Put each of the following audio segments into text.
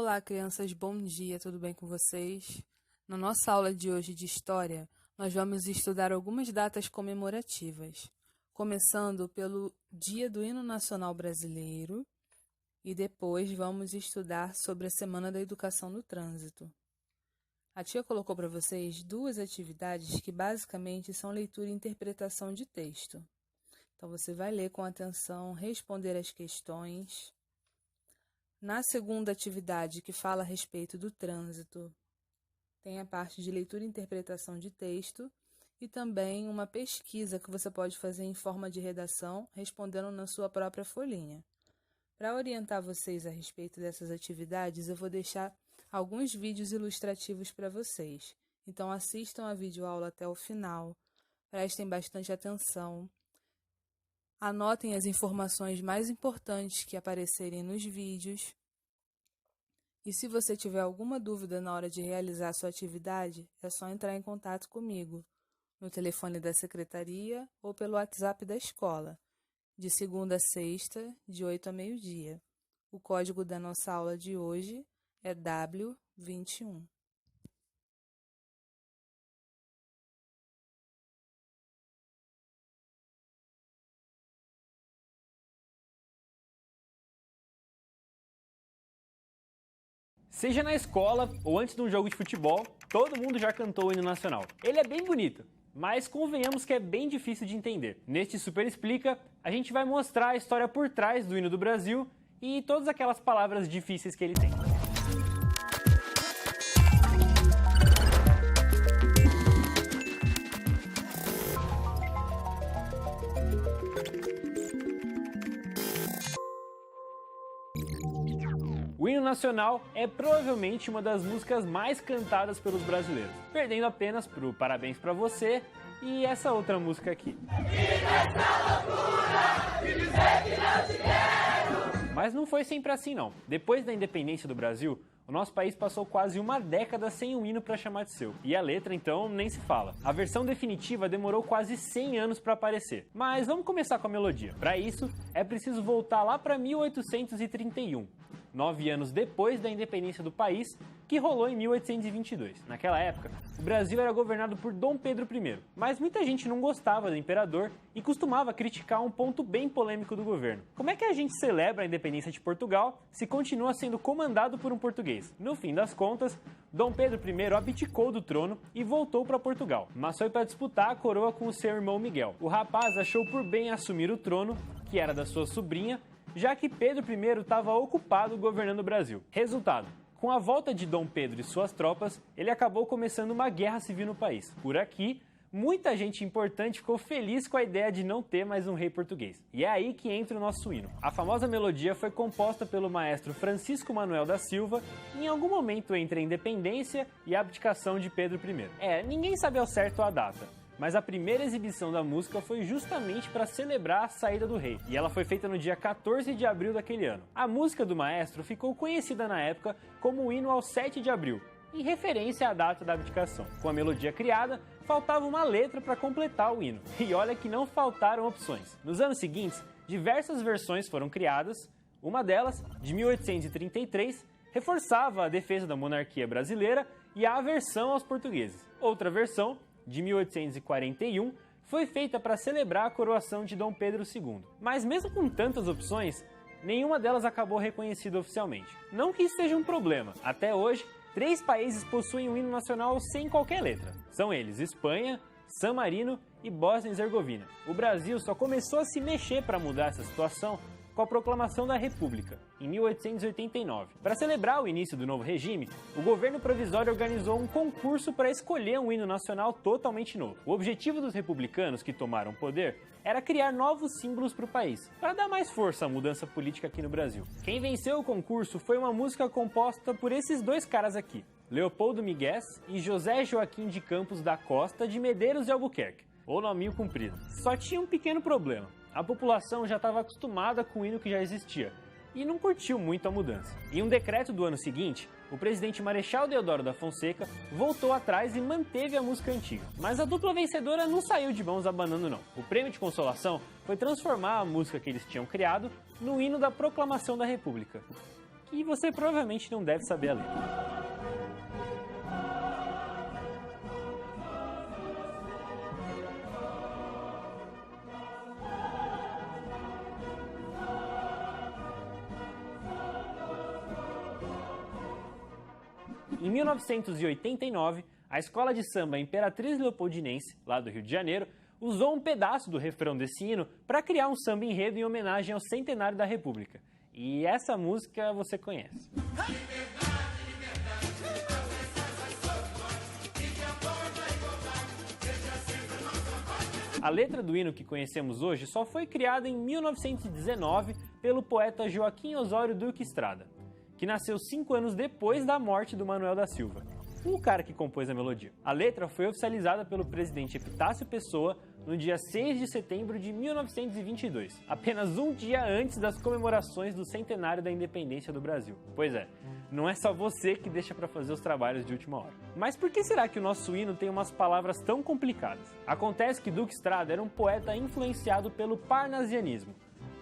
Olá, crianças, bom dia, tudo bem com vocês? Na nossa aula de hoje de História, nós vamos estudar algumas datas comemorativas, começando pelo Dia do Hino Nacional Brasileiro e depois vamos estudar sobre a Semana da Educação no Trânsito. A tia colocou para vocês duas atividades que basicamente são leitura e interpretação de texto. Então você vai ler com atenção, responder as questões. Na segunda atividade, que fala a respeito do trânsito, tem a parte de leitura e interpretação de texto e também uma pesquisa que você pode fazer em forma de redação, respondendo na sua própria folhinha. Para orientar vocês a respeito dessas atividades, eu vou deixar alguns vídeos ilustrativos para vocês. Então assistam a videoaula até o final, prestem bastante atenção, anotem as informações mais importantes que aparecerem nos vídeos. E se você tiver alguma dúvida na hora de realizar a sua atividade, é só entrar em contato comigo, no telefone da secretaria ou pelo WhatsApp da escola, de segunda a sexta, de 8 a meio-dia. O código da nossa aula de hoje é W21. Seja na escola ou antes de um jogo de futebol, todo mundo já cantou o hino nacional. Ele é bem bonito, mas convenhamos que é bem difícil de entender. Neste Super Explica, a gente vai mostrar a história por trás do hino do Brasil e todas aquelas palavras difíceis que ele tem. O hino nacional é provavelmente uma das músicas mais cantadas pelos brasileiros, perdendo apenas pro Parabéns Pra Você e essa outra música aqui. Mas não foi sempre assim não. Depois da independência do Brasil, o nosso país passou quase uma década sem um hino para chamar de seu. E a letra, então, nem se fala. A versão definitiva demorou quase 100 anos para aparecer. Mas vamos começar com a melodia. Para isso, é preciso voltar lá para 1831. 9 anos depois da independência do país, que rolou em 1822. Naquela época, o Brasil era governado por Dom Pedro I, mas muita gente não gostava do imperador e costumava criticar um ponto bem polêmico do governo. Como é que a gente celebra a independência de Portugal se continua sendo comandado por um português? No fim das contas, Dom Pedro I abdicou do trono e voltou para Portugal, mas foi para disputar a coroa com o seu irmão Miguel. O rapaz achou por bem assumir o trono, que era da sua sobrinha, já que Pedro I estava ocupado governando o Brasil. Resultado: com a volta de Dom Pedro e suas tropas, ele acabou começando uma guerra civil no país. Por aqui, muita gente importante ficou feliz com a ideia de não ter mais um rei português. E é aí que entra o nosso hino. A famosa melodia foi composta pelo maestro Francisco Manuel da Silva em algum momento entre a independência e a abdicação de Pedro I. Ninguém sabe ao certo a data, mas a primeira exibição da música foi justamente para celebrar a saída do rei, e ela foi feita no dia 14 de abril daquele ano. A música do maestro ficou conhecida na época como o hino ao 7 de abril, em referência à data da abdicação. Com a melodia criada, faltava uma letra para completar o hino, e olha que não faltaram opções. Nos anos seguintes, diversas versões foram criadas, uma delas, de 1833, reforçava a defesa da monarquia brasileira e a aversão aos portugueses. Outra versão, de 1841, foi feita para celebrar a coroação de Dom Pedro II. Mas mesmo com tantas opções, nenhuma delas acabou reconhecida oficialmente. Não que isso seja um problema. Até hoje, 3 países possuem um hino nacional sem qualquer letra. São eles Espanha, San Marino e Bósnia e Herzegovina. O Brasil só começou a se mexer para mudar essa situação com a proclamação da República, em 1889. Para celebrar o início do novo regime, o governo provisório organizou um concurso para escolher um hino nacional totalmente novo. O objetivo dos republicanos que tomaram o poder era criar novos símbolos para o país, para dar mais força à mudança política aqui no Brasil. Quem venceu o concurso foi uma música composta por esses dois caras aqui, Leopoldo Miguel e José Joaquim de Campos da Costa de Medeiros e Albuquerque, ou nominho comprido. Só tinha um pequeno problema. A população já estava acostumada com o hino que já existia e não curtiu muito a mudança. Em um decreto do ano seguinte, o presidente Marechal Deodoro da Fonseca voltou atrás e manteve a música antiga. Mas a dupla vencedora não saiu de mãos abanando não. O prêmio de consolação foi transformar a música que eles tinham criado no hino da Proclamação da República, que você provavelmente não deve saber a letra. Em 1989, a escola de samba Imperatriz Leopoldinense, lá do Rio de Janeiro, usou um pedaço do refrão desse hino para criar um samba enredo em homenagem ao centenário da República. E essa música você conhece. A letra do hino que conhecemos hoje só foi criada em 1919 pelo poeta Joaquim Osório Duque Estrada, que nasceu 5 anos depois da morte do Manuel da Silva, o cara que compôs a melodia. A letra foi oficializada pelo presidente Epitácio Pessoa no dia 6 de setembro de 1922, apenas um dia antes das comemorações do centenário da independência do Brasil. Pois é, não é só você que deixa para fazer os trabalhos de última hora. Mas por que será que o nosso hino tem umas palavras tão complicadas? Acontece que Duque Estrada era um poeta influenciado pelo parnasianismo,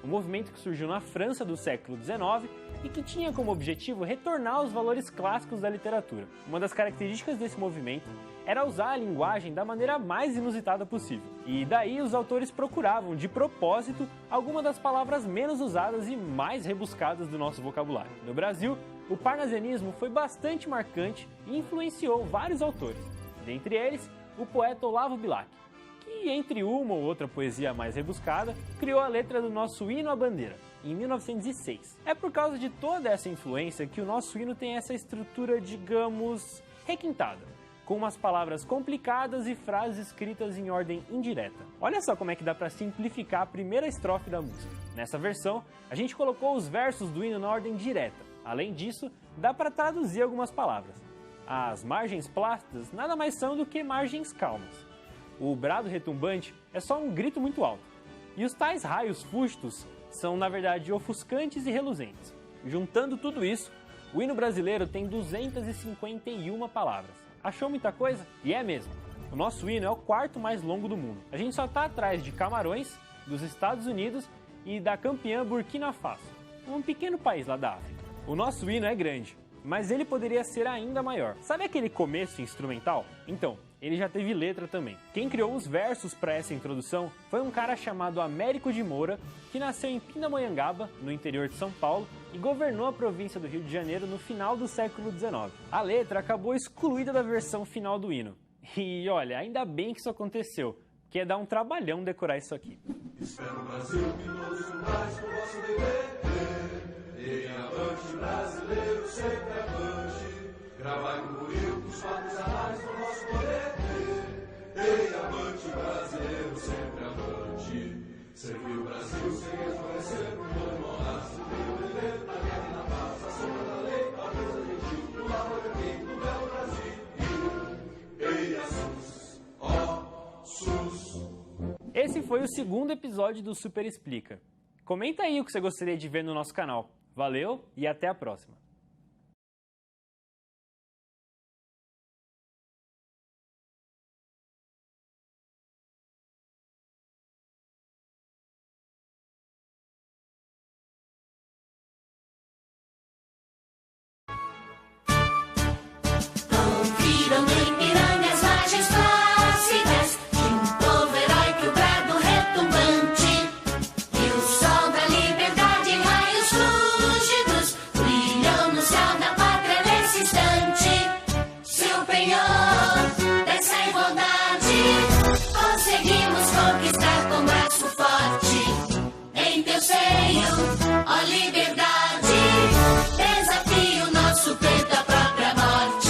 um movimento que surgiu na França do século XIX e que tinha como objetivo retornar aos valores clássicos da literatura. Uma das características desse movimento era usar a linguagem da maneira mais inusitada possível. E daí os autores procuravam, de propósito, algumas das palavras menos usadas e mais rebuscadas do nosso vocabulário. No Brasil, o parnasianismo foi bastante marcante e influenciou vários autores, dentre eles o poeta Olavo Bilac, que, entre uma ou outra poesia mais rebuscada, criou a letra do nosso hino à bandeira, em 1906. É por causa de toda essa influência que o nosso hino tem essa estrutura, digamos, requintada, com umas palavras complicadas e frases escritas em ordem indireta. Olha só como é que dá para simplificar a primeira estrofe da música. Nessa versão, a gente colocou os versos do hino na ordem direta. Além disso, dá para traduzir algumas palavras. As margens plácidas nada mais são do que margens calmas. O brado retumbante é só um grito muito alto. E os tais raios fústicos são, na verdade, ofuscantes e reluzentes. Juntando tudo isso, o hino brasileiro tem 251 palavras. Achou muita coisa? E é mesmo. O nosso hino é o quarto mais longo do mundo. A gente só está atrás de Camarões, dos Estados Unidos e da campeã Burkina Faso, um pequeno país lá da África. O nosso hino é grande, mas ele poderia ser ainda maior. Sabe aquele começo instrumental? Então, ele já teve letra também. Quem criou os versos para essa introdução foi um cara chamado Américo de Moura, que nasceu em Pindamonhangaba, no interior de São Paulo, e governou a província do Rio de Janeiro no final do século XIX. A letra acabou excluída da versão final do hino. E olha, ainda bem que isso aconteceu, que é dar um trabalhão decorar isso aqui. Espero o Brasil que todos unais com o vosso dever. E avante, brasileiro, sempre avante. Gravai no buril dos fatos anais do nosso poder. Ei, avante, brasileiro, sempre avante. Servir o Brasil sem esmorecer, por todo monarca, o dever, na guerra e na paz, a sombra da lei, a coisa gentil, do lado aqui, do belo Brasil. Ei, Assus, ó, Sus. Esse foi o segundo episódio do Super Explica. Comenta aí o que você gostaria de ver no nosso canal. Valeu e até a próxima! Ouviram no Ipiranga as margens plácidas de um povo heróico, o brado retumbante, e o sol da liberdade em raios fúlgidos brilhou no céu da pátria nesse instante. Seu penhor dessa igualdade conseguimos conquistar com braço forte. Em teu seio, ó liberdade, desafio nosso peito à própria morte.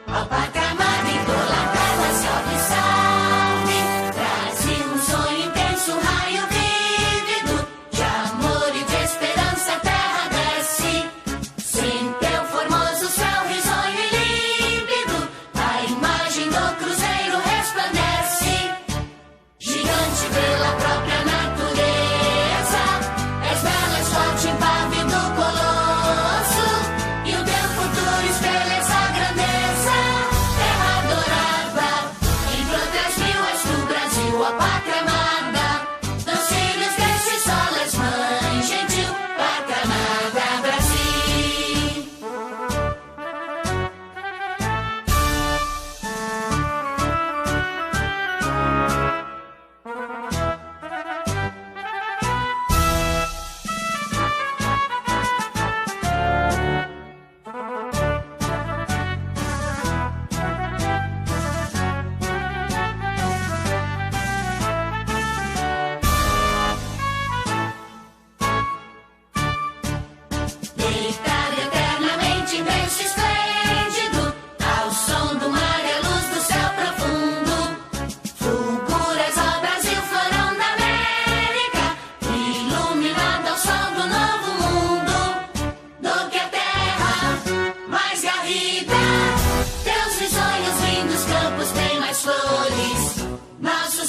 Ó pátria amada, idolatrada, salve, salve. Brasil, um sonho intenso, um raio vívido de amor e de esperança, a terra desce. Sim, teu formoso céu risonho e límpido vai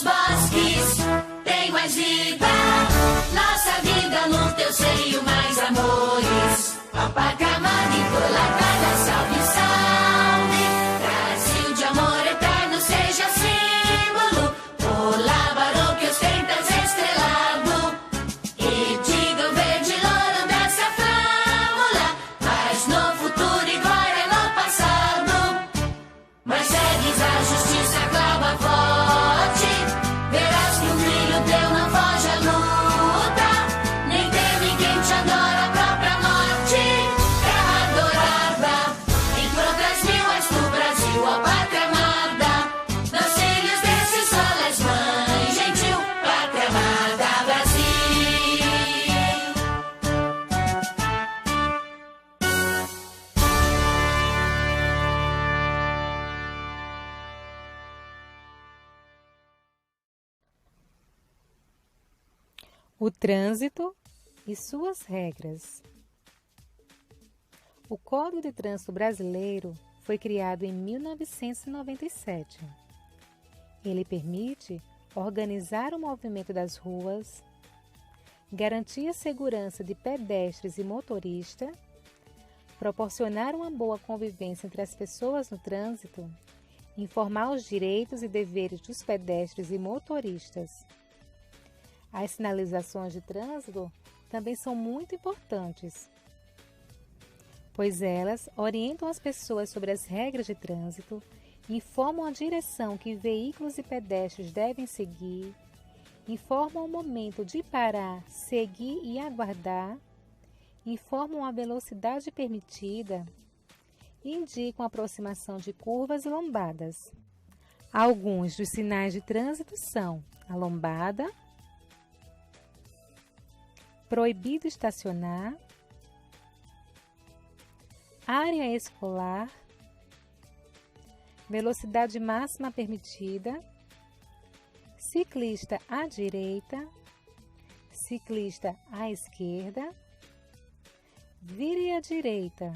nos bosques tem mais vida. Nossa vida no teu seio, mais amores. A pátria amada idolatrada, salve, salve. Brasil de amor eterno, seja símbolo. Olá, barão que ostentas estrelado. E diga o verde louro dessa flâmula. Paz no futuro e glória no passado. Mas segues a justiça, clama forte. Verás que o filho teu não foge à luta. Nem teme quem te adora, a própria morte. Terra adorada, em fronteiras mil és tu, Brasil, ó pátria amada. Dos filhos desse sol és mãe gentil, pátria amada, Brasil. O trânsito e suas regras. O Código de Trânsito Brasileiro foi criado em 1997. Ele permite organizar o movimento das ruas, garantir a segurança de pedestres e motoristas, proporcionar uma boa convivência entre as pessoas no trânsito, informar os direitos e deveres dos pedestres e motoristas. As sinalizações de trânsito também são muito importantes, pois elas orientam as pessoas sobre as regras de trânsito, informam a direção que veículos e pedestres devem seguir, informam o momento de parar, seguir e aguardar, informam a velocidade permitida e indicam a aproximação de curvas e lombadas. Alguns dos sinais de trânsito são a lombada, proibido estacionar, área escolar, velocidade máxima permitida, ciclista à direita, ciclista à esquerda, vire à direita,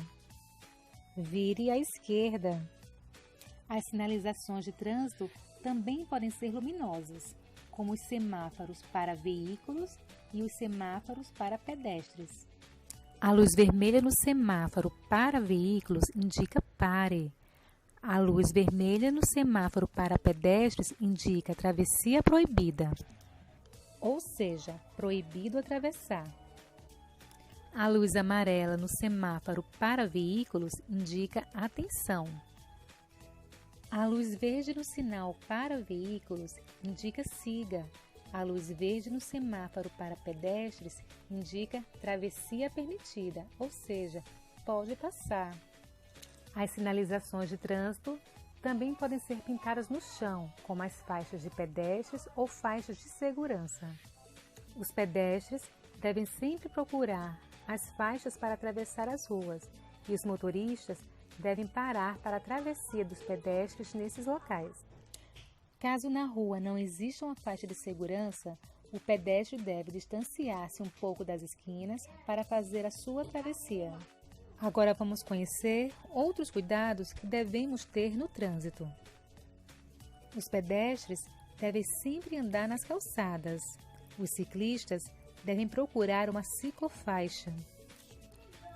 vire à esquerda. As sinalizações de trânsito também podem ser luminosas, como os semáforos para veículos e os semáforos para pedestres. A luz vermelha no semáforo para veículos indica pare. A luz vermelha no semáforo para pedestres indica travessia proibida, ou seja, proibido atravessar. A luz amarela no semáforo para veículos indica atenção. A luz verde no sinal para veículos indica siga. A luz verde no semáforo para pedestres indica travessia permitida, ou seja, pode passar. As sinalizações de trânsito também podem ser pintadas no chão, como as faixas de pedestres ou faixas de segurança. Os pedestres devem sempre procurar as faixas para atravessar as ruas e os motoristas devem parar para a travessia dos pedestres nesses locais. Caso na rua não exista uma faixa de segurança, o pedestre deve distanciar-se um pouco das esquinas para fazer a sua travessia. Agora vamos conhecer outros cuidados que devemos ter no trânsito. Os pedestres devem sempre andar nas calçadas. Os ciclistas devem procurar uma ciclofaixa.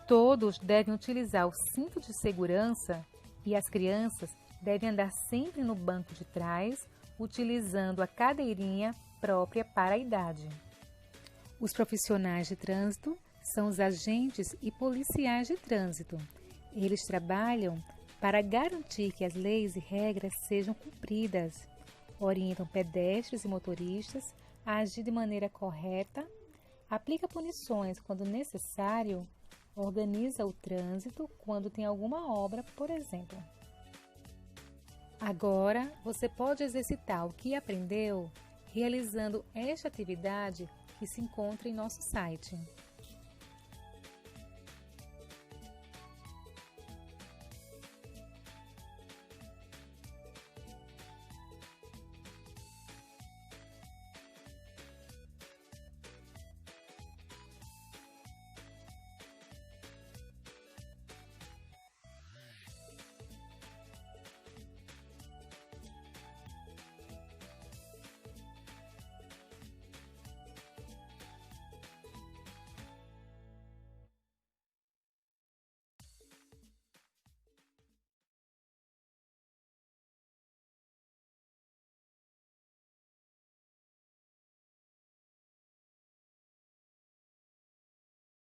Todos devem utilizar o cinto de segurança e as crianças devem andar sempre no banco de trás, utilizando a cadeirinha própria para a idade. Os profissionais de trânsito são os agentes e policiais de trânsito. Eles trabalham para garantir que as leis e regras sejam cumpridas, orientam pedestres e motoristas a agir de maneira correta, aplica punições quando necessário, organiza o trânsito quando tem alguma obra, por exemplo. Agora, você pode exercitar o que aprendeu realizando esta atividade que se encontra em nosso site.